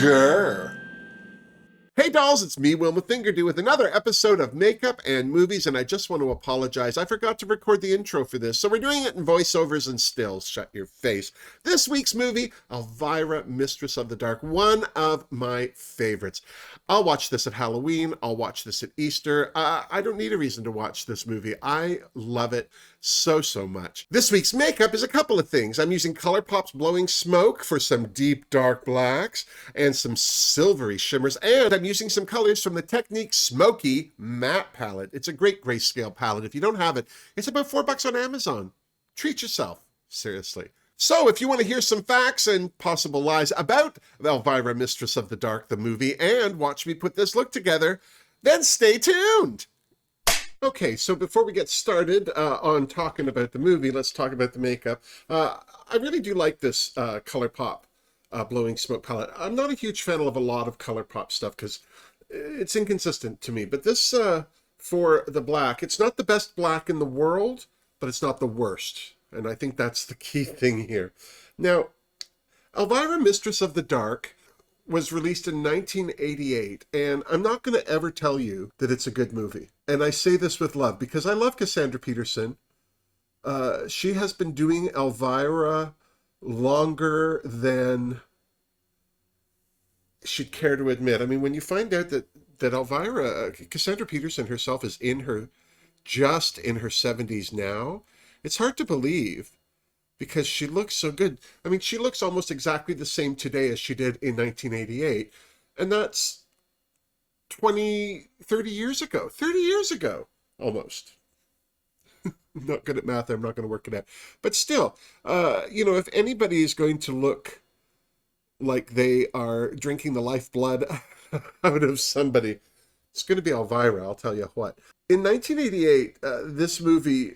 Grr. Hey dolls, it's me, Wilma Fingerdoo, with another episode of Makeup and Movies, and I just want to apologize. I forgot to record the intro for this, so we're doing it in voiceovers and stills. Shut your face. This week's movie, Elvira, Mistress of the Dark, one of my favorites. I'll watch this at Halloween. I'll watch this at Easter. I don't need a reason to watch this movie. I love it so much. This week's makeup is a couple of things. I'm using ColourPop's Blowing Smoke for some deep dark blacks and some silvery shimmers, and I'm using some colors from the Technique Smoky Matte Palette. It's a great grayscale palette. If you don't have it, it's about $4 on Amazon. Treat yourself, seriously. So if you want to hear some facts and possible lies about Elvira, Mistress of the Dark, the movie, and watch me put this look together, then stay tuned. Okay, so before we get started on talking about the movie, let's talk about the makeup. I really do like this ColourPop Blowing Smoke palette. I'm not a huge fan of a lot of ColourPop stuff because it's inconsistent to me, but this for the black, it's not the best black in the world, but it's not the worst, and I think that's the key thing here. Now, Elvira, Mistress of the Dark was released in 1988, and I'm not going to ever tell you that it's a good movie. And I say this with love, because I love Cassandra Peterson. She has been doing Elvira longer than she'd care to admit. I mean, when you find out that Elvira, Cassandra Peterson herself is just in her 70s now, it's hard to believe, because she looks so good. I mean, she looks almost exactly the same today as she did in 1988, and that's 30 years ago. 30 years ago, almost. I'm not good at math, I'm not going to work it out. But still, if anybody is going to look like they are drinking the lifeblood out of somebody, it's going to be Elvira, I'll tell you what. In 1988, this movie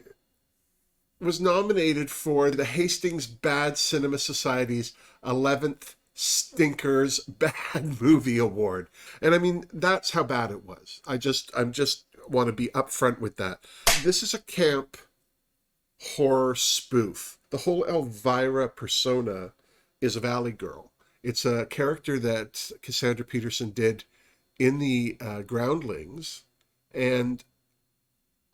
was nominated for the Hastings Bad Cinema Society's 11th Stinkers Bad Movie Award. And I mean, that's how bad it was. I just want to be upfront with that. This is a camp horror spoof. The whole Elvira persona is a Valley Girl. It's a character that Cassandra Peterson did in the Groundlings, and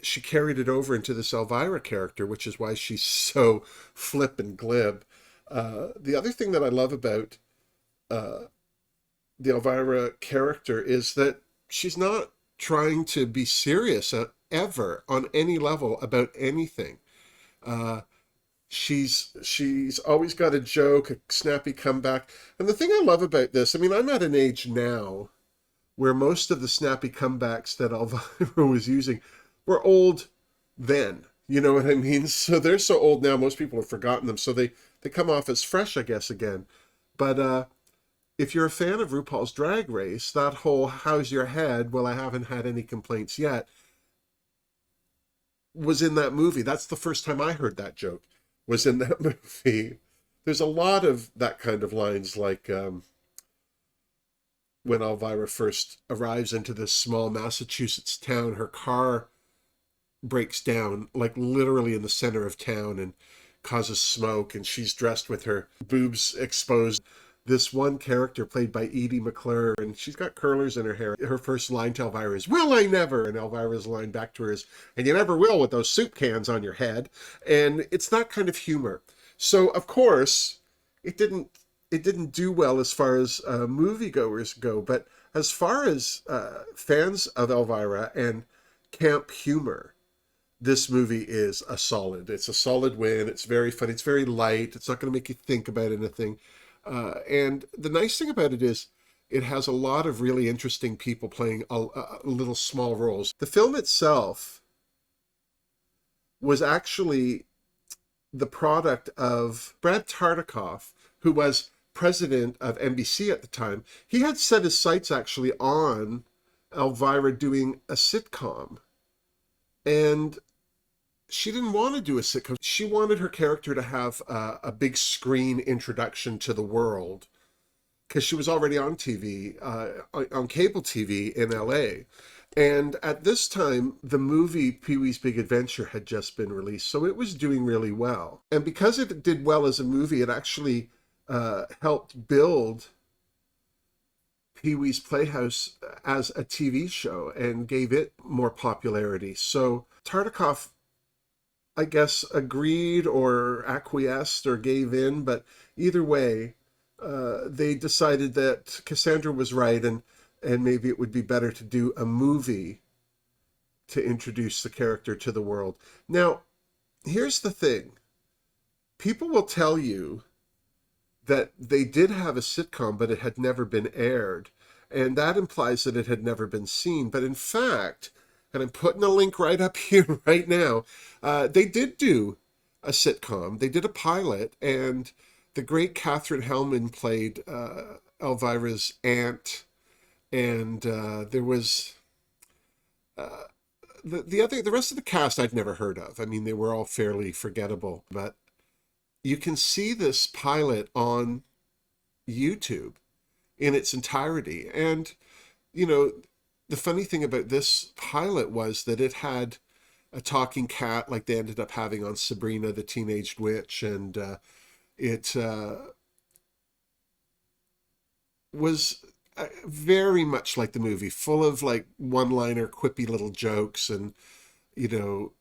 she carried it over into this Elvira character, which is why she's so flip and glib. The other thing that I love about the Elvira character is that she's not trying to be serious ever on any level about anything. She's always got a joke, a snappy comeback. And the thing I love about this, I mean, I'm at an age now where most of the snappy comebacks that Elvira was using were old then, you know what I mean? So they're so old now, most people have forgotten them, so they come off as fresh, I guess, again. But if you're a fan of RuPaul's Drag Race, that whole "how's your head, well, I haven't had any complaints yet" was in that movie. That's the first time I heard that joke, was in that movie. There's a lot of that kind of lines, like when Elvira first arrives into this small Massachusetts town, her car breaks down, like literally in the center of town, and causes smoke, and she's dressed with her boobs exposed. This one character played by Edie McClure, and she's got curlers in her hair. Her first line to Elvira is, "Will I never?" And Elvira's line back to her is, "And you never will with those soup cans on your head." And it's that kind of humor. So of course, it didn't do well as far as moviegoers go, but as far as fans of Elvira and camp humor, this movie is it's a solid win. It's very fun. It's very light. It's not going to make you think about anything. And the nice thing about it is it has a lot of really interesting people playing little small roles. The film itself was actually the product of Brad Tartikoff, who was president of NBC at the time. He had set his sights actually on Elvira doing a sitcom. And she didn't want to do a sitcom. She wanted her character to have a big screen introduction to the world, because she was already on TV, on cable TV in LA. And at this time, the movie Pee-wee's Big Adventure had just been released, so it was doing really well. And because it did well as a movie, it actually helped build Pee-wee's Playhouse as a TV show and gave it more popularity. So Tartikoff, I guess, agreed or acquiesced or gave in, but either way, they decided that Cassandra was right, and maybe it would be better to do a movie to introduce the character to the world. Now, here's the thing. People will tell you that they did have a sitcom, but it had never been aired. And that implies that it had never been seen. But in fact, and I'm putting a link right up here right now, they did do a sitcom. They did a pilot, and the great Katherine Hellman played Elvira's aunt. And there was the rest of the cast I'd never heard of. I mean, they were all fairly forgettable. But you can see this pilot on YouTube in its entirety. And, you know, the funny thing about this pilot was that it had a talking cat like they ended up having on Sabrina the Teenage Witch. And it was very much like the movie, full of like one-liner, quippy little jokes, and, you know,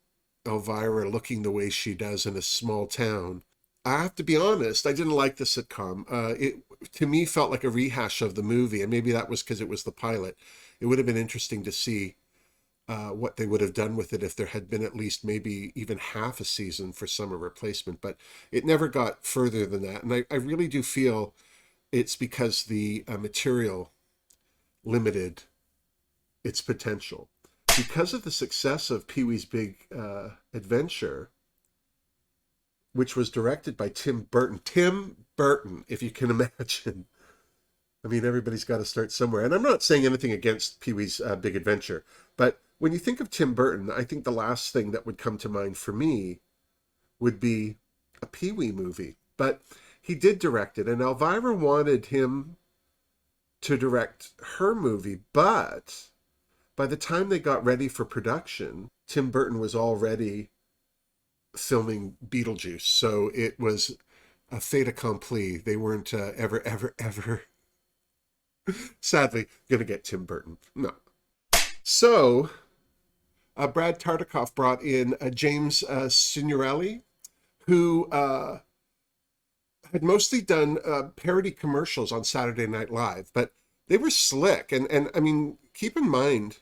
Elvira looking the way she does in a small town. I have to be honest, I didn't like the sitcom. It, to me, felt like a rehash of the movie, and maybe that was because it was the pilot. It would have been interesting to see what they would have done with it if there had been at least maybe even half a season for summer replacement, but it never got further than that. And I really do feel it's because the material limited its potential. Because of the success of Pee-wee's Big Adventure, which was directed by Tim Burton. Tim Burton, if you can imagine. I mean, everybody's got to start somewhere. And I'm not saying anything against Pee-wee's Big Adventure, but when you think of Tim Burton, I think the last thing that would come to mind for me would be a Pee-wee movie. But he did direct it, and Elvira wanted him to direct her movie, but by the time they got ready for production, Tim Burton was already filming Beetlejuice, so it was a fait accompli. They weren't ever, sadly, going to get Tim Burton. No. So, Brad Tartikoff brought in James Signorelli, who had mostly done parody commercials on Saturday Night Live, but they were slick. And I mean, keep in mind,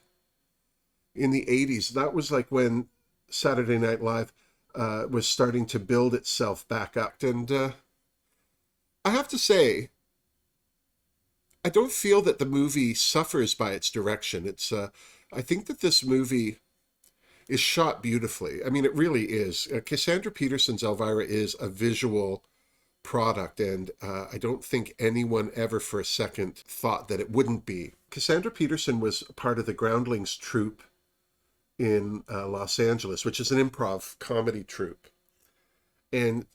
in the 80s, that was like when Saturday Night Live was starting to build itself back up. And I have to say, I don't feel that the movie suffers by its direction. It's I think that this movie is shot beautifully. I mean, it really is. Cassandra Peterson's Elvira is a visual product, and I don't think anyone ever for a second thought that it wouldn't be. Cassandra Peterson was part of the Groundlings troupe in Los Angeles, which is an improv comedy troupe. And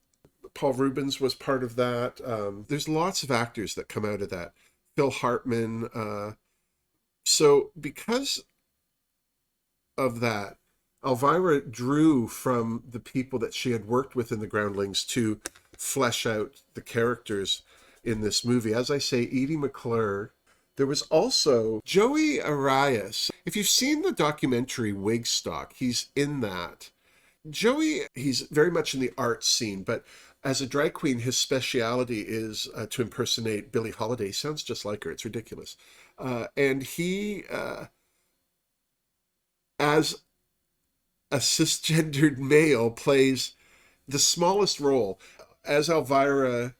Paul Rubens was part of that. There's lots of actors that come out of that. Phil Hartman. So because of that, Elvira drew from the people that she had worked with in the Groundlings to flesh out the characters in this movie. As I say, Edie McClure. There was also Joey Arias. If you've seen the documentary Wigstock, he's in that. Joey, he's very much in the art scene, but as a drag queen, his speciality is to impersonate Billie Holiday. He sounds just like her. It's ridiculous. And he, as a cisgendered male, plays the smallest role. As Elvira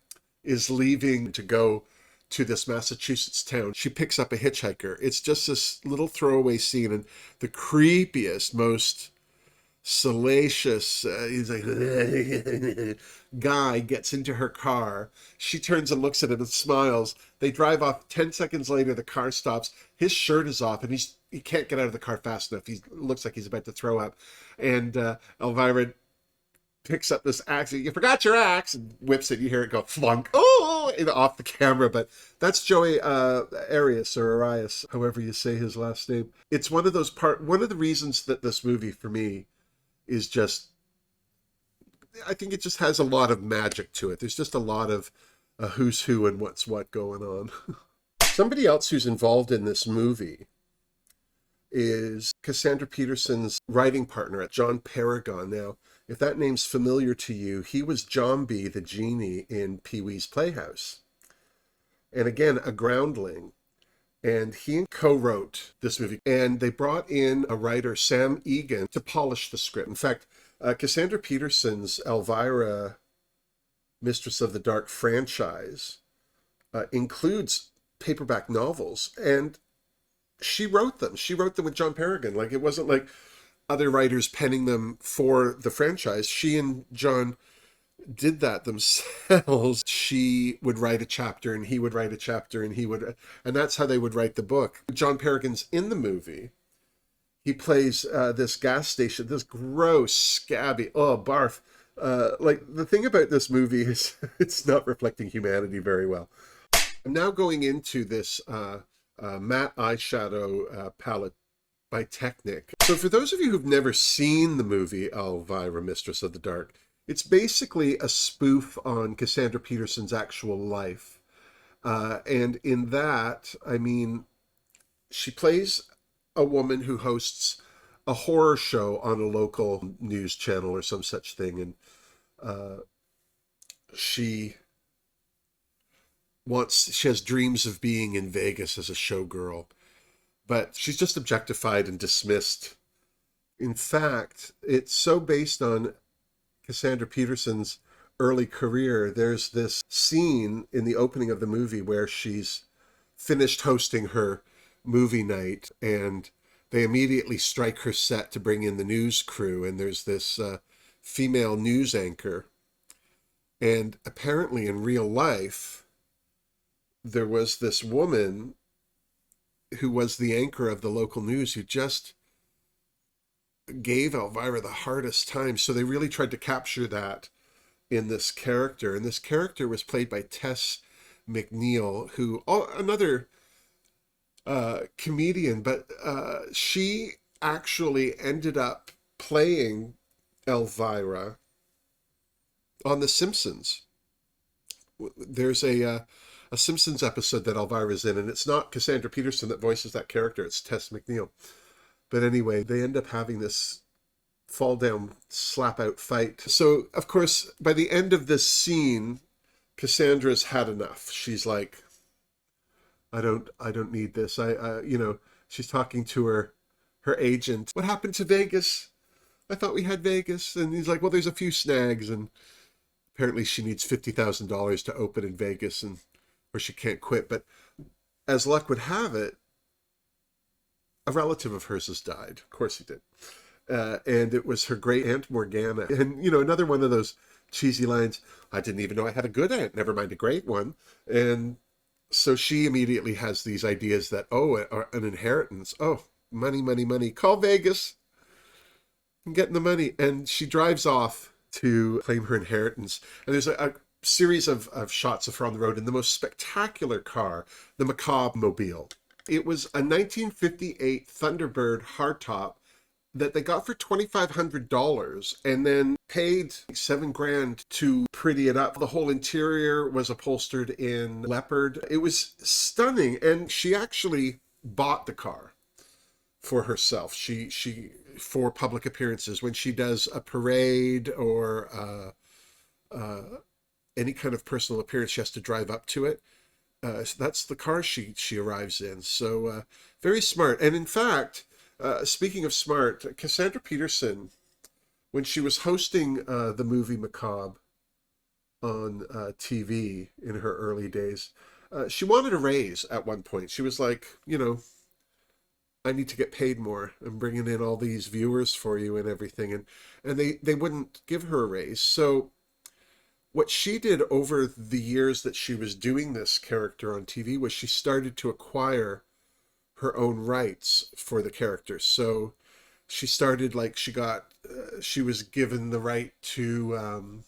is leaving to go to this Massachusetts town, she picks up a hitchhiker. It's just this little throwaway scene, and the creepiest, most salacious, he's like, guy gets into her car. She turns and looks at him and smiles. They drive off. 10 seconds later, the car stops. His shirt is off, and he can't get out of the car fast enough. He looks like he's about to throw up. And Elvira picks up this axe. You forgot your axe, and whips it. You hear it go flunk. Oh, off the camera. But that's Joey Arias, or Arias, however you say his last name. It's one of those one of the reasons that this movie for me is just, I think it just has a lot of magic to it. There's just a lot of who's who and what's what going on. Somebody else who's involved in this movie is Cassandra Peterson's writing partner, John Paragon. Now, if that name's familiar to you, he was Jambi, the genie in Pee-wee's Playhouse. And again, a groundling. And he co-wrote this movie. And they brought in a writer, Sam Egan, to polish the script. In fact, Cassandra Peterson's Elvira, Mistress of the Dark franchise includes paperback novels. And she wrote them. She wrote them with John Paragon. Like, it wasn't like other writers penning them for the franchise. She and John did that themselves. She would write a chapter and he would write a chapter and that's how they would write the book. John Paragon's in the movie. He plays this gas station, this gross, scabby, barf. Like, the thing about this movie is it's not reflecting humanity very well. I'm now going into this matte eyeshadow palette by Technic. So for those of you who've never seen the movie Elvira, Mistress of the Dark, it's basically a spoof on Cassandra Peterson's actual life. And in that, I mean, she plays a woman who hosts a horror show on a local news channel or some such thing. And she has dreams of being in Vegas as a showgirl, but she's just objectified and dismissed. In fact, it's so based on Cassandra Peterson's early career. There's this scene in the opening of the movie where she's finished hosting her movie night and they immediately strike her set to bring in the news crew. And there's this female news anchor. And apparently in real life, there was this woman who was the anchor of the local news who just gave Elvira the hardest time. So they really tried to capture that in this character. And this character was played by Tess McNeil, who, another comedian, but she actually ended up playing Elvira on The Simpsons. There's a Simpsons episode that Elvira's in, and it's not Cassandra Peterson that voices that character, it's Tess McNeil. But anyway, they end up having this fall down, slap out fight. So, of course, by the end of this scene, Cassandra's had enough. She's like, I don't need this. She's talking to her agent. What happened to Vegas? I thought we had Vegas. And he's like, well, there's a few snags. And apparently she needs $50,000 to open in Vegas, or she can't quit. But as luck would have it, a relative of hers has died. Of course he did. And it was her great aunt Morgana. And, another one of those cheesy lines, I didn't even know I had a good aunt, never mind a great one. And so she immediately has these ideas that, an inheritance. Oh, money, money, money. Call Vegas. I'm getting the money. And she drives off to claim her inheritance. And there's a series of shots of her on the road in the most spectacular car, the Macabre Mobile. It was a 1958 Thunderbird hardtop that they got for $2,500 and then paid $7,000 to pretty it up. The whole interior was upholstered in leopard. It was stunning, and she actually bought the car for herself. She for public appearances, when she does a parade or any kind of personal appearance, she has to drive up to it. So that's the car she arrives in. So very smart. And in fact, speaking of smart, Cassandra Peterson, when she was hosting the movie Macabre on TV in her early days, she wanted a raise at one point. She was like, I need to get paid more. I'm bringing in all these viewers for you and everything. And they wouldn't give her a raise. So what she did over the years that she was doing this character on TV was she started to acquire her own rights for the character. So she started, she was given the right to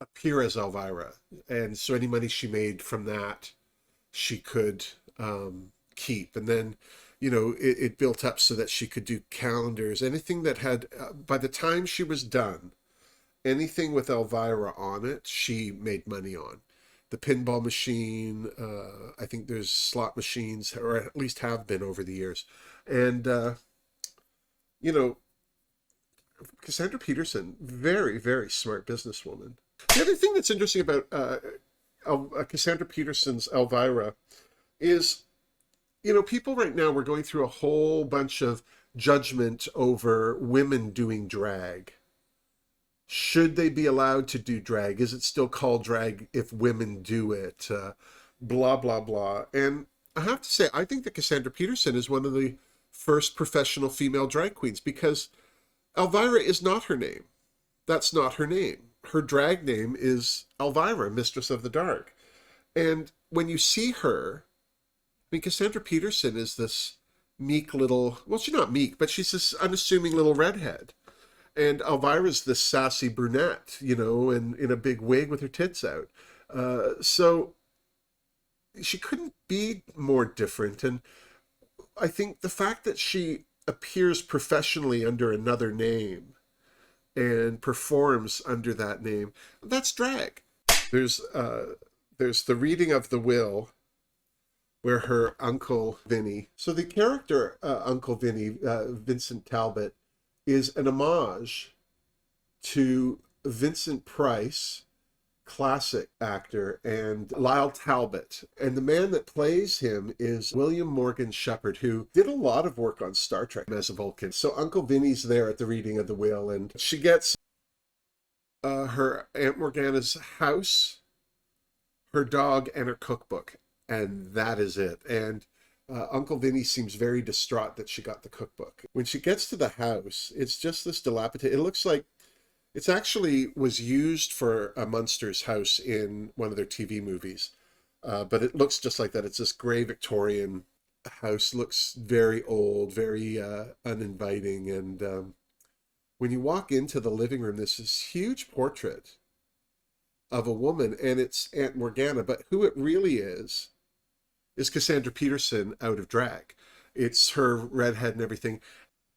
appear as Elvira. And so any money she made from that, she could keep. And then, it built up so that she could do calendars, anything that had, by the time she was done, anything with Elvira on it, she made money on. the pinball machine. I think there's slot machines, or at least have been over the years. And, you know, Cassandra Peterson, very, very smart businesswoman. The other thing that's interesting about Cassandra Peterson's Elvira is, people right now, we're going through a whole bunch of judgment over women doing drag. Should they be allowed to do drag? Is it still called drag if women do it? Blah, blah, blah. And I have to say, I think that Cassandra Peterson is one of the first professional female drag queens, because Elvira is not her name. That's not her name. Her drag name is Elvira, Mistress of the Dark. And when you see her, I mean, Cassandra Peterson is this meek little, well, she's not meek, but she's this unassuming little redhead. And Elvira's this sassy brunette, and in a big wig with her tits out. So she couldn't be more different. And I think the fact that she appears professionally under another name and performs under that name, that's drag. There's the reading of the will where her Uncle Vinny, so the character Uncle Vinny, Vincent Talbot, is an homage to Vincent Price, classic actor, and Lyle Talbot. And the man that plays him is William Morgan Shepherd, who did a lot of work on Star Trek as a Vulcan. So Uncle Vinny's there at the reading of the will, and she gets her Aunt Morgana's house, her dog, and her cookbook. And that is it. And Uncle Vinny seems very distraught that she got the cookbook. When she gets to the house, it's just this dilapidated. It looks like it's actually was used for a Munster's house in one of their TV movies. But it looks just like that. It's this gray Victorian house. Looks very old, very uninviting. And when you walk into the living room, there's this huge portrait of a woman, and it's Aunt Morgana. But who it really is Cassandra Peterson out of drag. It's her redhead and everything.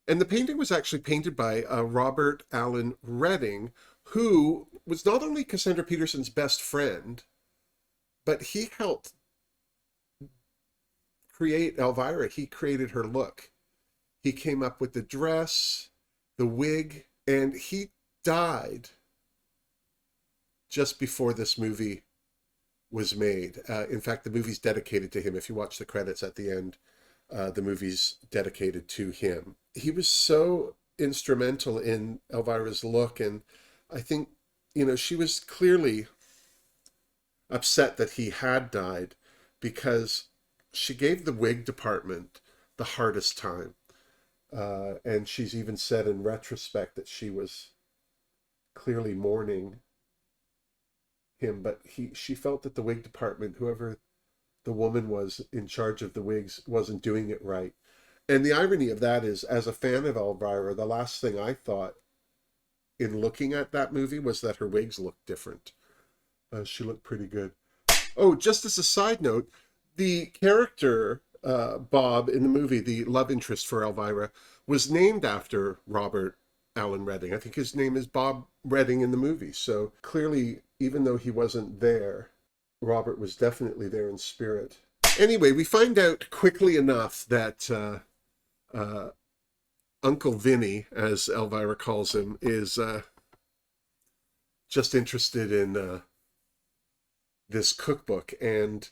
And the painting was actually painted by Robert Allen Redding, who was not only Cassandra Peterson's best friend, but he helped create Elvira. He created her look. He came up with the dress, the wig, and he died just before this movie was made. In fact, the movie's dedicated to him. If you watch the credits at the end, the movie's dedicated to him. He was so instrumental in Elvira's look, and I think, she was clearly upset that he had died, because she gave the wig department the hardest time. And she's even said in retrospect that she was clearly mourning him, but she felt that the wig department, whoever the woman was in charge of the wigs, wasn't doing it right. And the irony of that is, as a fan of Elvira, the last thing I thought in looking at that movie was that her wigs looked different. She looked pretty good. Oh, just as a side note, the character Bob in the movie, the love interest for Elvira, was named after Robert Allen Redding. I think his name is Bob Redding in the movie. So clearly, even though he wasn't there, Robert was definitely there in spirit. Anyway, we find out quickly enough that Uncle Vinny, as Elvira calls him, is just interested in this cookbook. And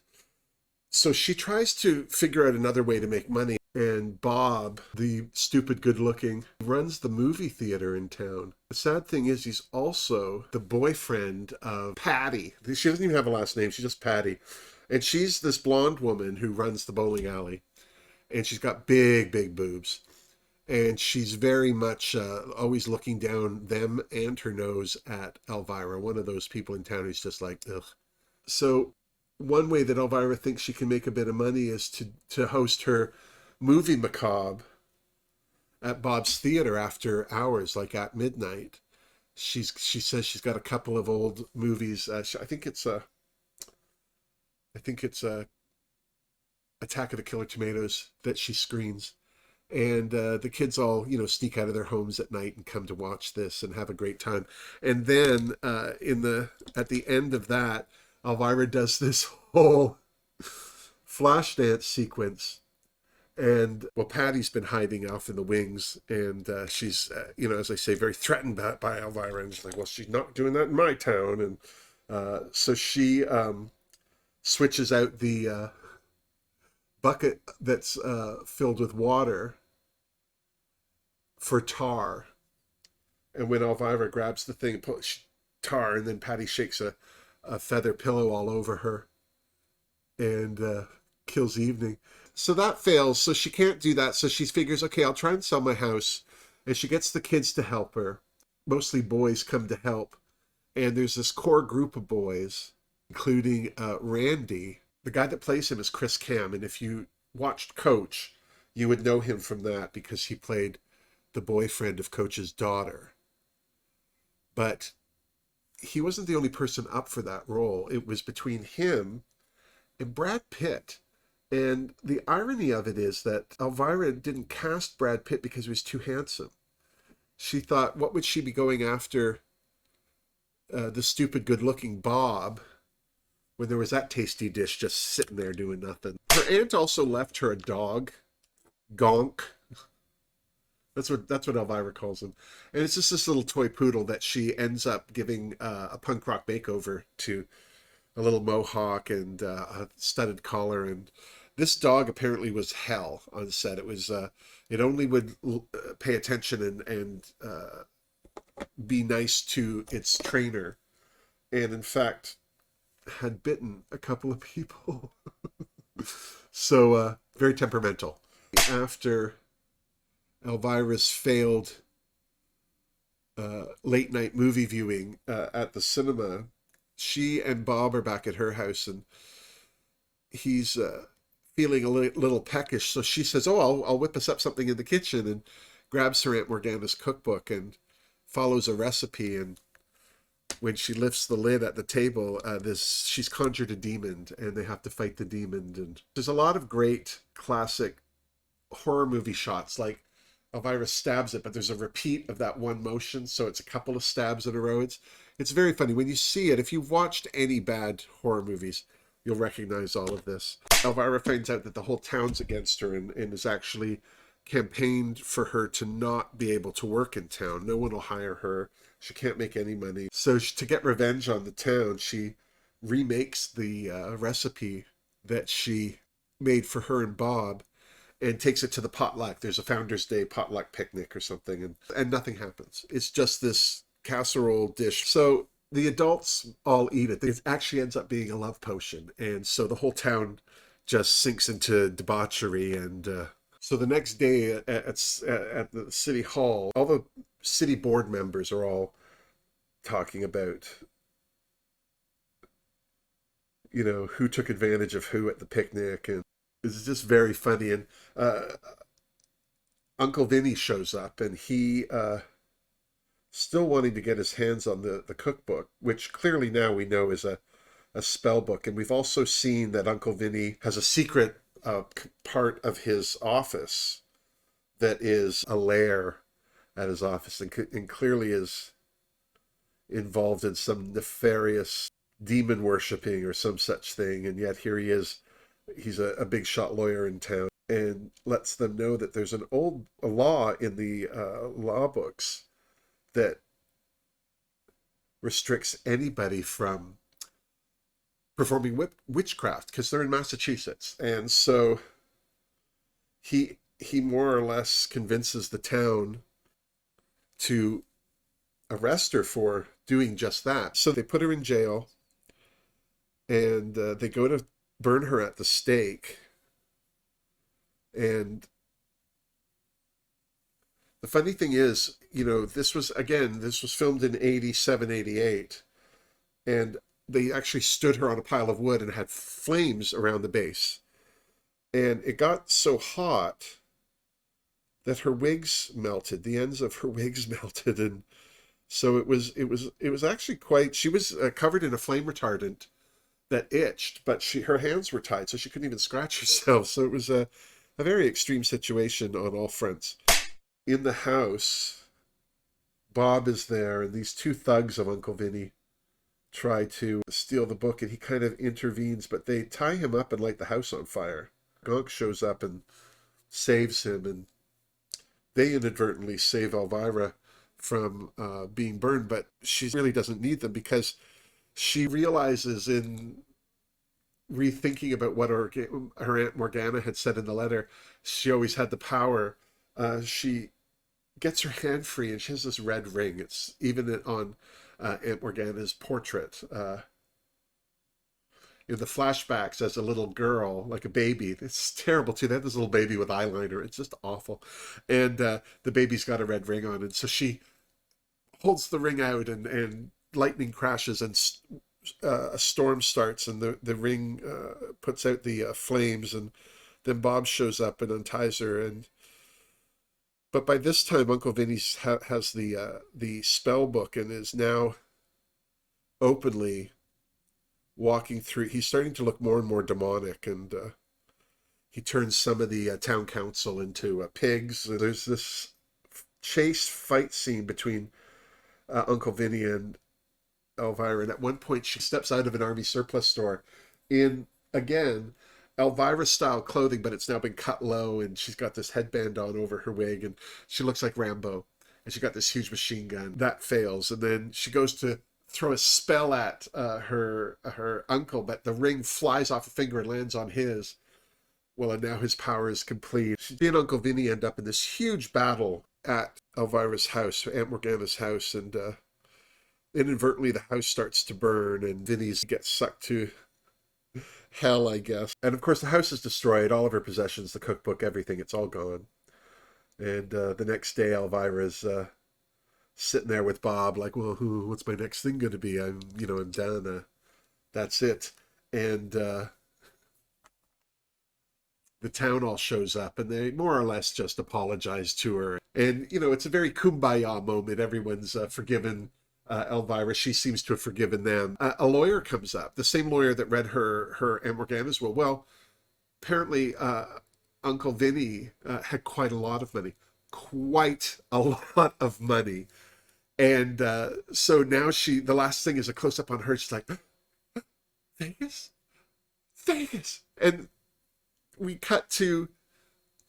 so she tries to figure out another way to make money. And Bob, the stupid good-looking, runs the movie theater in town. The sad thing is, he's also the boyfriend of Patty. She doesn't even have a last name. She's just Patty. And she's this blonde woman who runs the bowling alley. And she's got big, big boobs. And she's very much always looking down them and her nose at Elvira, one of those people in town who's just like, ugh. So one way that Elvira thinks she can make a bit of money is to host her movie macabre at Bob's Theater after hours, like at midnight. She says she's got a couple of old movies. I think it's Attack of the Killer Tomatoes that she screens. And the kids all, sneak out of their homes at night and come to watch this and have a great time. And then at the end of that, Elvira does this whole flash dance sequence. And, well, Patty's been hiding off in the wings, and she's, as I say, very threatened by Elvira. And she's like, well, she's not doing that in my town. And so she switches out the bucket that's filled with water for tar. And when Elvira grabs the thing and puts tar, and then Patty shakes a feather pillow all over her and kills Evening. So that fails, so she can't do that. So she figures, okay, I'll try and sell my house. And she gets the kids to help her. Mostly boys come to help. And there's this core group of boys, including Randy. The guy that plays him is Chris Cam. And if you watched Coach, you would know him from that because he played the boyfriend of Coach's daughter. But he wasn't the only person up for that role. It was between him and Brad Pitt. And the irony of it is that Elvira didn't cast Brad Pitt because he was too handsome. She thought, what would she be going after the stupid good-looking Bob when there was that tasty dish just sitting there doing nothing? Her aunt also left her a dog, Gonk. That's what Elvira calls him. And it's just this little toy poodle that she ends up giving a punk rock makeover to. A little mohawk and a studded collar, and this dog apparently was hell on set. It was it only would pay attention and be nice to its trainer, and in fact had bitten a couple of people. So very temperamental. After Elvira's failed late night movie viewing at the cinema, she and Bob are back at her house, and he's feeling a little peckish. So she says, oh, I'll whip us up something in the kitchen, and grabs her Aunt Morgana's cookbook and follows a recipe. And when she lifts the lid at the table, she's conjured a demon, and they have to fight the demon. And there's a lot of great classic horror movie shots, like Elvira stabs it, but there's a repeat of that one motion, so it's a couple of stabs in a row. It's very funny. When you see it, if you've watched any bad horror movies, you'll recognize all of this. Elvira finds out that the whole town's against her and is actually campaigned for her to not be able to work in town. No one will hire her. She can't make any money. So to get revenge on the town, she remakes the recipe that she made for her and Bob and takes it to the potluck. There's a Founders Day potluck picnic or something, and nothing happens. It's just this casserole dish. So the adults all eat it. It actually ends up being a love potion. And so the whole town just sinks into debauchery. And so the next day at the city hall, all the city board members are all talking about, who took advantage of who at the picnic. And it's just very funny. And Uncle Vinny shows up, and he still wanting to get his hands on the cookbook, which clearly now we know is a spell book. And we've also seen that Uncle Vinny has a secret part of his office that is a lair at his office, and clearly is involved in some nefarious demon worshipping or some such thing. And yet here he is. He's a big shot lawyer in town, and lets them know that there's a law in the law books that restricts anybody from performing witchcraft, because they're in Massachusetts. And so he more or less convinces the town to arrest her for doing just that. So they put her in jail, and they go to burn her at the stake. And the funny thing is, this was filmed in 87, 88. And they actually stood her on a pile of wood and had flames around the base. And it got so hot that her wigs melted. The ends of her wigs melted. And so it was actually quite, she was covered in a flame retardant that itched, but her hands were tied, so she couldn't even scratch herself. So it was a very extreme situation on all fronts. In the house, Bob is there, and these two thugs of Uncle Vinny try to steal the book, and he kind of intervenes, but they tie him up and light the house on fire. Gonk shows up and saves him, and they inadvertently save Elvira from being burned, but she really doesn't need them because she realizes in rethinking about what her Aunt Morgana had said in the letter, she always had the power. She gets her hand free and she has this red ring. It's even on Aunt Morgana's portrait. In the flashbacks as a little girl, like a baby. It's terrible too. They have this little baby with eyeliner. It's just awful. And the baby's got a red ring on. And so she holds the ring out and lightning crashes and a storm starts and the ring puts out the flames, and then Bob shows up and unties her. But by this time, Uncle Vinny has the spell book and is now openly walking through. He's starting to look more and more demonic, and he turns some of the town council into pigs. There's this chase fight scene between Uncle Vinny and Elvira, and at one point she steps out of an army surplus store in, again, Elvira style clothing, but it's now been cut low, and she's got this headband on over her wig, and she looks like Rambo, and she got this huge machine gun. That fails, and then she goes to throw a spell at her uncle, but the ring flies off a finger and lands on his. Well, and now his power is complete. She and Uncle Vinny end up in this huge battle at Elvira's house, Aunt Morgana's house, and inadvertently the house starts to burn, and Vinny gets sucked to hell, I guess. And of course the house is destroyed, all of her possessions, the cookbook, everything, it's all gone. And the next day Elvira's sitting there with Bob like, well, what's my next thing going to be? I'm done. That's it. And the town all shows up, and they more or less just apologize to her. And, it's a very kumbaya moment. Everyone's forgiven Elvira. She seems to have forgiven them. A lawyer comes up, the same lawyer that read her Aunt Morgana's will. Well, apparently Uncle Vinny had quite a lot of money. Quite a lot of money. And so now the last thing is a close-up on her. She's like, Vegas? Vegas! And we cut to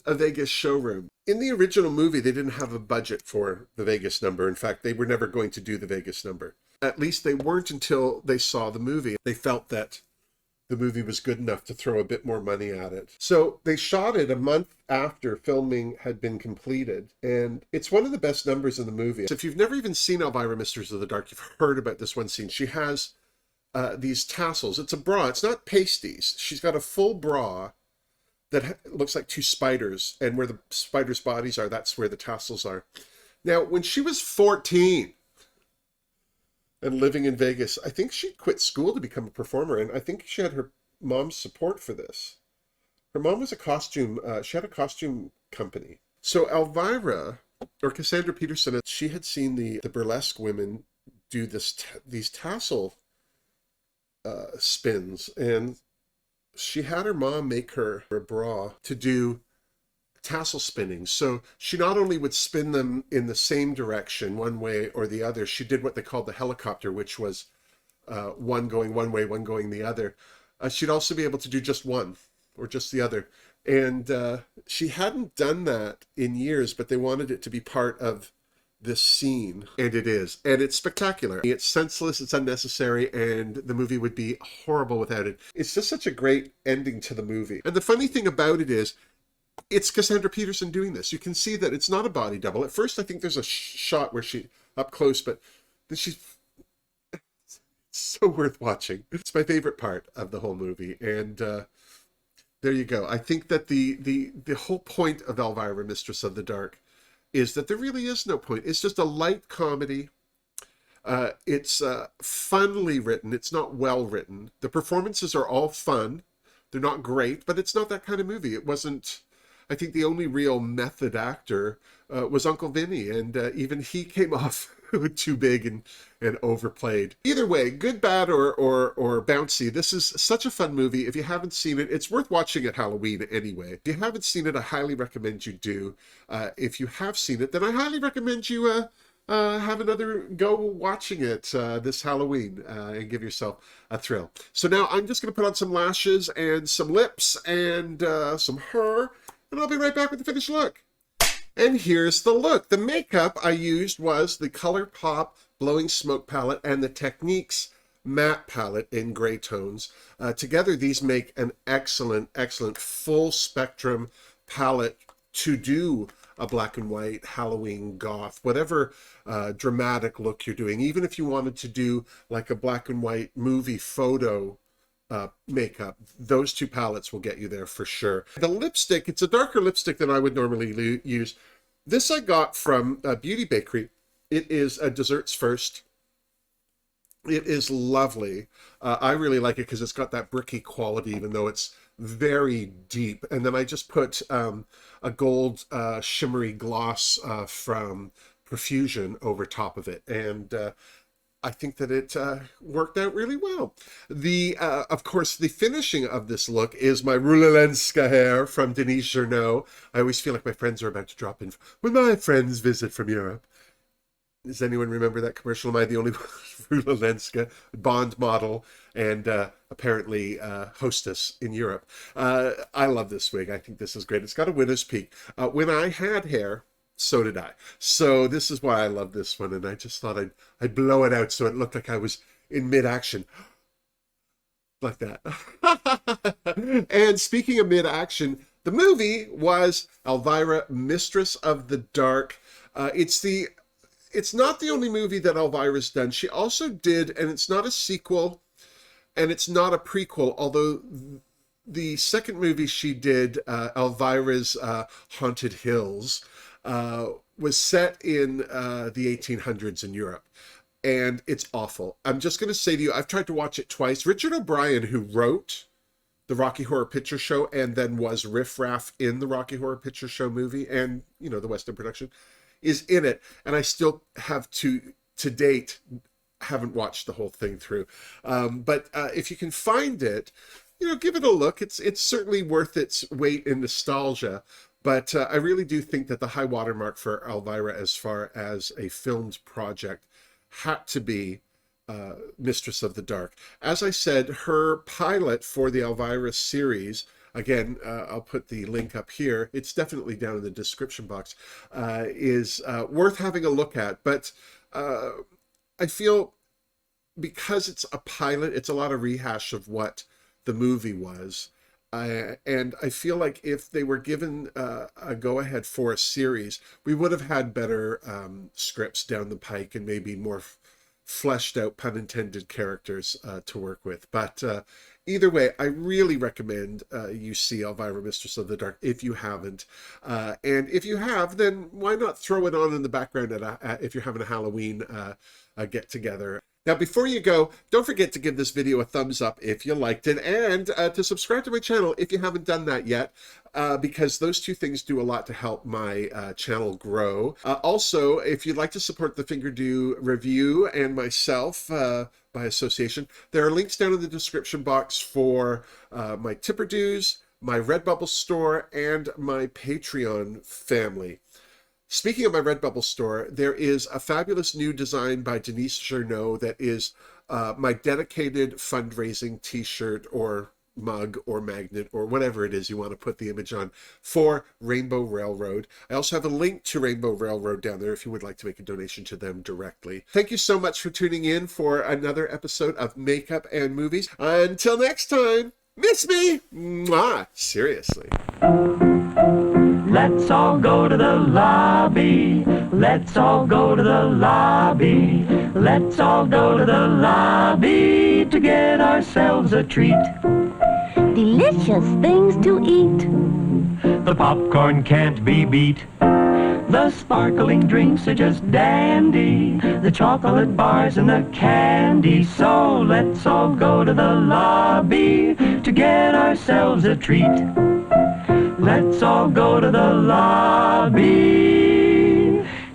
a Vegas showroom. In the original movie, they didn't have a budget for the Vegas number. In fact, they were never going to do the Vegas number. At least they weren't until they saw the movie. They felt that the movie was good enough to throw a bit more money at it. So they shot it a month after filming had been completed, and it's one of the best numbers in the movie. If you've never even seen Elvira Mistress of the Dark, you've heard about this one scene. She has these tassels. It's a bra. It's not pasties. She's got a full bra that looks like two spiders, and where the spiders' bodies are, that's where the tassels are. Now, when she was 14 and living in Vegas, I think she quit school to become a performer, and I think she had her mom's support for this. Her mom was she had a costume company. So Elvira, or Cassandra Peterson, she had seen the burlesque women do these tassel spins, and she had her mom make her a bra to do tassel spinning. So she not only would spin them in the same direction, one way or the other, she did what they called the helicopter, which was one going one way, one going the other. She'd also be able to do just one or just the other. And she hadn't done that in years, but they wanted it to be part of this scene, and it is, and it's spectacular. It's senseless, it's unnecessary, and the movie would be horrible without it. It's just such a great ending to the movie. And the funny thing about it is, it's Cassandra Peterson doing this. You can see that it's not a body double. At first, I think there's a shot where she up close, but then it's so worth watching. It's my favorite part of the whole movie, and there you go. I think that the whole point of Elvira, Mistress of the Dark, is that there really is no point. It's just a light comedy. It's funly written. It's not well written. The performances are all fun. They're not great, but it's not that kind of movie. It wasn't. I think the only real method actor was Uncle Vinny, and even he came off too big and overplayed. Either way, good, bad, or bouncy, this is such a fun movie. If you haven't seen it, it's worth watching at Halloween anyway. If you haven't seen it, I highly recommend you do. If you have seen it, then I highly recommend you have another go watching it this Halloween and give yourself a thrill. So now I'm just going to put on some lashes and some lips and some hair, and I'll be right back with the finished look. And here's the look. The makeup I used was the ColourPop Blowing Smoke palette and the Techniques matte palette in gray tones. Together, these make an excellent, excellent full spectrum palette to do a black and white Halloween goth, whatever dramatic look you're doing. Even if you wanted to do like a black and white movie photo makeup, those two palettes will get you there for sure. The lipstick, it's a darker lipstick than I would normally use. This I got from Beauty Bakery. It is a Desserts First. It is lovely. I really like it because it's got that bricky quality, even though it's very deep. And then I just put a gold shimmery gloss from Profusion over top of it. And I think that it worked out really well. Of course, the finishing of this look is my Rulelenska hair from Denise Journeau. I always feel like my friends are about to drop in when my friends visit from Europe. Does anyone remember that commercial? Am I the only one? Rulelenska, Bond model, and apparently hostess in Europe. I love this wig. I think this is great. It's got a widow's peak. When I had hair, so did I. So this is why I love this one, and I just thought I'd blow it out so it looked like I was in mid-action. Like that. And speaking of mid-action, the movie was Elvira, Mistress of the Dark. It's not the only movie that Elvira's done. She also did, and it's not a sequel, and it's not a prequel, although the second movie she did, Elvira's Haunted Hills, was set in the 1800s in Europe. And it's awful. I'm just going to say to you, I've tried to watch it twice. Richard O'Brien, who wrote the Rocky Horror Picture Show and then was Riff Raff in the Rocky Horror Picture Show movie and, you know, the West End production, is in it, and I still have to date, haven't watched the whole thing through. But if you can find it, you know, give it a look. It's certainly worth its weight in nostalgia. But I really do think that the high watermark for Elvira as far as a filmed project had to be Mistress of the Dark. As I said, her pilot for the Elvira series, again, I'll put the link up here. It's definitely down in the description box. Is worth having a look at. But I feel because it's a pilot, it's a lot of rehash of what the movie was. And I feel like if they were given a go-ahead for a series, we would have had better scripts down the pike and maybe more fleshed out, pun intended, characters to work with. But either way, I really recommend you see Elvira, Mistress of the Dark if you haven't. And if you have, then why not throw it on in the background if you're having a Halloween get-together. Now, before you go, don't forget to give this video a thumbs up if you liked it, and to subscribe to my channel if you haven't done that yet, because those two things do a lot to help my channel grow. Also, if you'd like to support the Fingerdoo review and myself by association, there are links down in the description box for my Tipper Doos, my Redbubble store, and my Patreon family. Speaking of my Redbubble store, there is a fabulous new design by Denise Journeau that is my dedicated fundraising t-shirt or mug or magnet or whatever it is you want to put the image on for Rainbow Railroad. I also have a link to Rainbow Railroad down there if you would like to make a donation to them directly. Thank you so much for tuning in for another episode of Makeup and Movies. Until next time, miss me! Mwah! Seriously. Let's all go to the lobby. Let's all go to the lobby. Let's all go to the lobby to get ourselves a treat. Delicious things to eat. The popcorn can't be beat. The sparkling drinks are just dandy. The chocolate bars and the candy. So let's all go to the lobby to get ourselves a treat. Let's all go to the lobby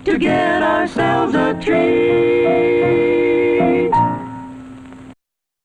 to get ourselves a treat.